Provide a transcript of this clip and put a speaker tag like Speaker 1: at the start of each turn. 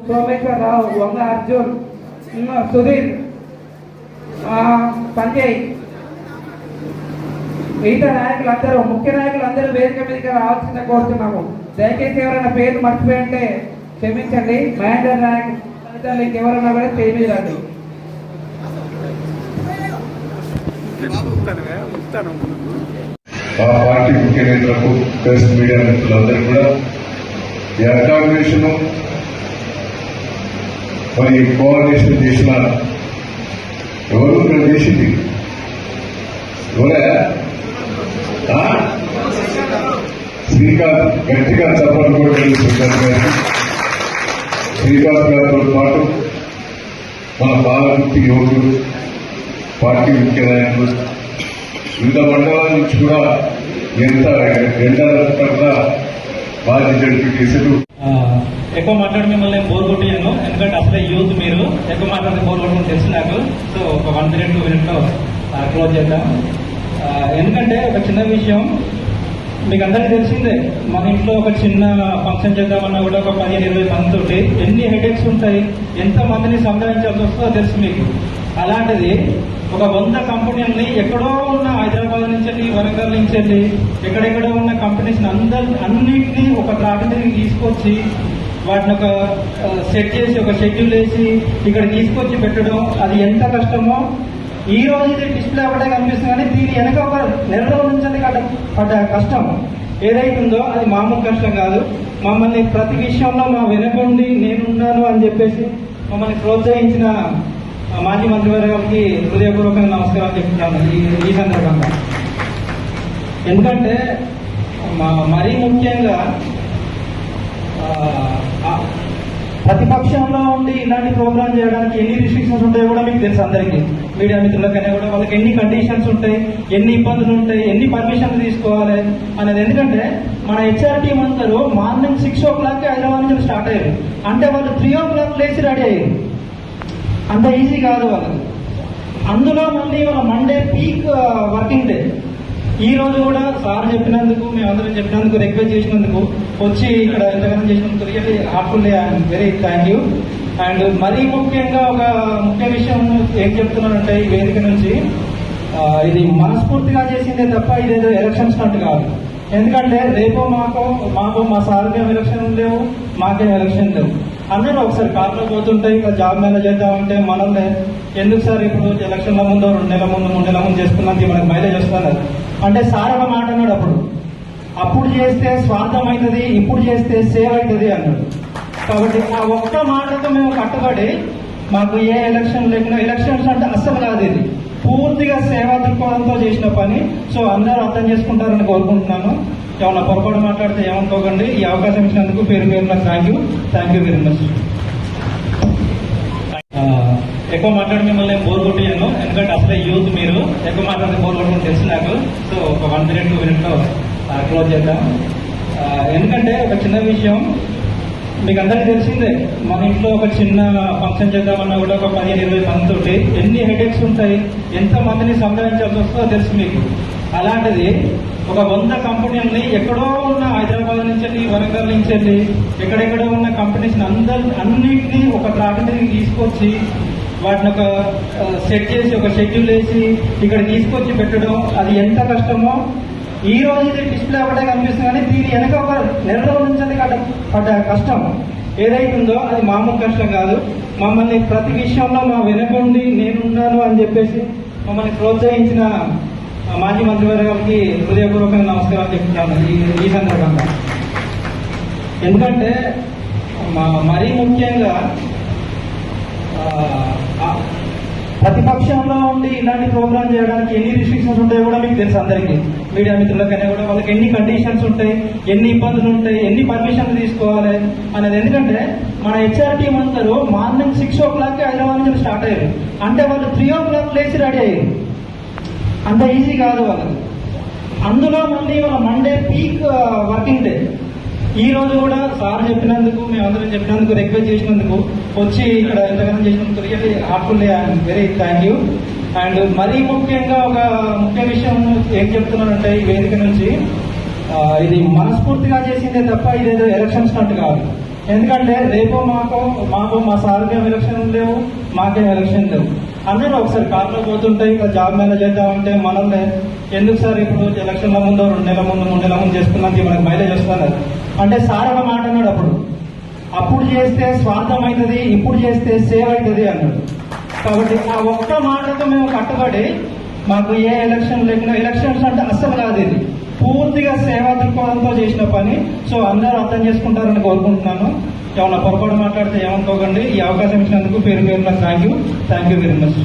Speaker 1: సోమేశ్వరరావు, వంగ అర్జున్, సుధీర్, సంజయ్, మిగతా నాయకులందరూ, ముఖ్య నాయకులందరూ వేదిక మీదకి రావాల్సిందే కోరుతున్నాము. దయచేసి ఎవరైనా పేరు మర్చిపోయింటే క్షమించండి. మహేందర్ నాయక్ తల్లిదండ్రులు ఇంకెవరైనా కూడా స్టేజ్ మీద రండి.
Speaker 2: ఆ పార్టీ ముఖ్య నేతలకు, ప్రెస్ మీడియా మిత్రులందరూ కూడా ఈ అకామిడేషన్ మరి కోఆర్డినేషన్ చేసిన ఎవరు ఇక్కడ చేసింది ఎవరే శ్రీకాంత్, గట్టిగా చప్పట్లు కూడా శ్రీకాంత్ గారు. శ్రీకాంత్ గారితో పాటు మన బాలగుర్తి యువకులు, పార్టీ ముఖ్య నాయకులు, వివిధ మండలాల నుంచి కూడా ఎంత ఎండగా మాజీ జడ్పీటీసీలు.
Speaker 3: ఎక్కువ మాట్లాడి మిమ్మల్ని బోర్ కొట్టాను, ఎందుకంటే అసలే యూత్ మీరు ఎక్కువ మాట్లాడితే బోర్ కొట్టడం తెలుసు నాకు. సో ఒక 1 minute 2 minutes క్లోజ్ చేద్దాం. ఎందుకంటే ఒక చిన్న విషయం మీకు అందరికీ తెలిసిందే. మన ఇంట్లో ఒక చిన్న ఫంక్షన్ చేద్దామన్నా కూడా ఒక 15-20 మందితోటి ఎన్ని హెడేక్స్ ఉంటాయి, ఎంత మందిని సంపాదించాల్సి వస్తుందో తెలుసు మీకు. అలాంటిది ఒక 100 కంపెనీలని ఎక్కడో ఉన్న హైదరాబాద్ నుంచి వెళ్ళి, వరంగల్ నుంచి వెళ్ళి, ఎక్కడెక్కడో ఉన్న కంపెనీస్ అన్నింటినీ ఒక త్రాటి మీదకి తీసుకొచ్చి వాటిని ఒక సెట్ చేసి, ఒక షెడ్యూల్ వేసి ఇక్కడ తీసుకొచ్చి పెట్టడం, అది ఎంత కష్టమో ఈ రోజు ఇది డిస్ప్లే అవ్వడే కనిపిస్తుంది. కానీ దీని వెనక ఒక నెల రోజుల నుంచి పడ్డ కష్టం ఏదైతుందో అది మామూలు కష్టం కాదు. మమ్మల్ని ప్రతి విషయంలో మా వెనకుండి నేనున్నాను అని చెప్పేసి మమ్మల్ని ప్రోత్సహించిన మాజీ మంత్రివర్గానికి హృదయపూర్వకంగా నమస్కారాలు చెప్తున్నాను ఈ సందర్భంగా. ఎందుకంటే మరీ ముఖ్యంగా ప్రతిపక్షంలో ఉండి ఇలాంటి ప్రోగ్రామ్ చేయడానికి ఎన్ని రిస్ట్రిక్షన్స్ ఉంటాయో కూడా మీకు తెలుసు అందరికీ. మీడియా మిత్రులకైనా కూడా వాళ్ళకి ఎన్ని కండిషన్స్ ఉంటాయి, ఎన్ని ఇబ్బందులు ఉంటాయి, ఎన్ని పర్మిషన్లు తీసుకోవాలి అనేది. ఎందుకంటే మన హెచ్ఆర్ టీం అందరూ మార్నింగ్ 6 o'clock హైదరాబాద్ నుంచి స్టార్ట్ అయ్యారు. అంటే వాళ్ళు 3 o'clock లేచి రెడీ అయ్యారు. అంత ఈజీ కాదు వాళ్ళకి. అందులో మళ్ళీ వాళ్ళ మండే పీక్ వర్కింగ్ డే. ఈ రోజు కూడా సార్ చెప్పినందుకు, మేమందరం చెప్పినందుకు, రిక్వెస్ట్ చేసినందుకు, వచ్చి ఇక్కడ ఎంతగానో చేసినందుకు really heartfully I'm very thank you. And మరీ ముఖ్యంగా ఒక ముఖ్య విషయం ఏం చెప్తున్నానంటే ఈ వేదిక నుంచి, ఇది మనస్ఫూర్తిగా చేసిందే తప్ప ఇదేదో ఎలక్షన్స్ అంటూ కాదు. ఎందుకంటే రేపు మాకు మా సార్కి ఎలక్షన్ లేవు, మాకేం ఎలక్షన్ లేవు. అందరూ ఒకసారి కార్లో పోతుంటాయి, ఇక్కడ జాబ్ మేనేజ్ చేద్దామంటే మనల్ని ఎందుకు సార్ ఇప్పుడు ఎలక్షన్ల ముందు 2 నెలల ముందు 3 నెలల ముందు చేసుకున్నానికి మనకు మైలేజ్ వస్తున్నారు అంటే సార్ ఒక మాట అన్నాడు. అప్పుడు చేస్తే స్వార్థం అవుతుంది, ఇప్పుడు చేస్తే సేవ్ అవుతుంది అన్నాడు. కాబట్టి ఆ ఒక్క మాటతో మేము కట్టుబడి మాకు ఏ ఎలక్షన్ లేకుండా, ఎలక్షన్స్ అంటే అస్సలు కాదు, ఇది పూర్తిగా సేవా దృక్పథంతో చేసిన పని. సో అందరూ అర్థం చేసుకుంటారని కోరుకుంటున్నాను. ఏమన్నా పొరపాటు మాట్లాడితే ఏమనుకోకండి. ఈ అవకాశం ఇచ్చినందుకు పేరు థ్యాంక్ యూ వెరీ మచ్. ఎక్కువ మాట్లాడి మిమ్మల్ని బోర్ కొట్టాను, ఎందుకంటే అసలే యూత్ మీరు ఎక్కువ మాట్లాడితే బోర్ కొట్టడం తెలుసు నాకు. సో ఒక 1 minute 2 minutes క్లోజ్ చేద్దాం. ఎందుకంటే ఒక చిన్న విషయం మీకు అందరికీ తెలిసిందే. మన ఇంట్లో ఒక చిన్న ఫంక్షన్ చేద్దామన్నా కూడా ఒక 15-20 మందితోటి ఎన్ని హెడేక్స్ ఉంటాయి, ఎంత మందిని సంపాదించాల్సి వస్తుందో తెలుసు మీకు. అలాంటిది ఒక 100 కంపెనీలని ఎక్కడో ఉన్న హైదరాబాద్ నుంచి వెళ్ళి, వరంగల్ నుంచి వెళ్ళి, ఎక్కడెక్కడో ఉన్న కంపెనీస్ అన్నింటినీ ఒక త్రాటి మీదకి తీసుకొచ్చి వాటిని ఒక సెట్ చేసి, ఒక షెడ్యూల్ వేసి ఇక్కడ తీసుకొచ్చి పెట్టడం, అది ఎంత కష్టమో ఈ రోజు ఇది డిస్ప్లే అవ్వడే కనిపిస్తుంది. కానీ దీని వెనక ఒక నెల రోజుల నుంచి పడ్డ కష్టం ఏదైతుందో అది మామూలు కష్టం కాదు. మమ్మల్ని ప్రతి విషయంలో మా వెనకుండి నేనున్నాను అని చెప్పేసి మమ్మల్ని ప్రోత్సహించిన మాజీ మంత్రివర్గానికి హృదయపూర్వకంగా నమస్కారాలు చెప్తున్నాను ఈ సందర్భంగా. ఎందుకంటే మరీ ముఖ్యంగా ప్రతిపక్షంలో ఉండి ఇలాంటి ప్రోగ్రామ్ చేయడానికి ఎన్ని రిస్ట్రిక్షన్స్ ఉంటాయో కూడా మీకు తెలుసు అందరికీ. మీడియా మిత్రులకైనా కూడా వాళ్ళకి ఎన్ని కండిషన్స్ ఉంటాయి, ఎన్ని ఇబ్బందులు ఉంటాయి, ఎన్ని పర్మిషన్లు తీసుకోవాలి అనేది. ఎందుకంటే మన హెచ్ఆర్ టీం అందరూ మార్నింగ్ 6 o'clock హైదరాబాద్ నుంచి స్టార్ట్ అయ్యారు. అంటే వాళ్ళు 3 o'clock లేచి రెడీ అయ్యారు. అంత ఈజీ కాదు వాళ్ళకి. అందులో మళ్ళీ వాళ్ళ మండే పీక్ వర్కింగ్ డే. ఈ రోజు కూడా సార్ చెప్పినందుకు, మేమందరం చెప్పినందుకు, రిక్వెస్ట్ చేసినందుకు, వచ్చి ఇక్కడ ఎంతగానో చేసినందుకు really heartfully I'm very thank you. And మరీ ముఖ్యంగా ఒక ముఖ్య విషయం ఏం చెప్తున్నానంటే ఈ వేదిక నుంచి, ఇది మనస్ఫూర్తిగా చేసిందే తప్ప ఇదేదో ఎలక్షన్స్ అంటూ కాదు. ఎందుకంటే రేపు మాకు మా సార్కి ఏం ఎలక్షన్ లేవు, మాకేం ఎలక్షన్ లేవు. అందరూ ఒకసారి కార్లో పోతుంటే ఇట్లా జాబ్ మేనేజ్ చేద్దామంటే మనల్ని ఎందుకు సార్ ఇప్పుడు ఎలక్షన్ల ముందు 2 నెలల ముందు 3 నెలల ముందు చేసుకున్నాక మనకు మైలేజ్ వస్తున్నారు అంటే సార్ ఒక మాట అన్నాడు అప్పుడు చేస్తే స్వార్థం అవుతుంది, ఇప్పుడు చేస్తే సేవ్ అవుతుంది అన్నాడు. కాబట్టి ఆ ఒక్క మాటతో మేము కట్టుబడి మాకు ఏ ఎలక్షన్ లేకుండా, ఎలక్షన్స్ అంటే అస్సలు కాదు, ఇది పూర్తిగా సేవా దృక్పథంతో చేసిన పని. సో అందరూ అర్థం చేసుకుంటారని కోరుకుంటున్నాను. ఏమన్నా పొరపాటు మాట్లాడితే ఏమనుకోకండి. ఈ అవకాశం ఇచ్చినందుకు పేరు థ్యాంక్ యూ వెరీ మచ్.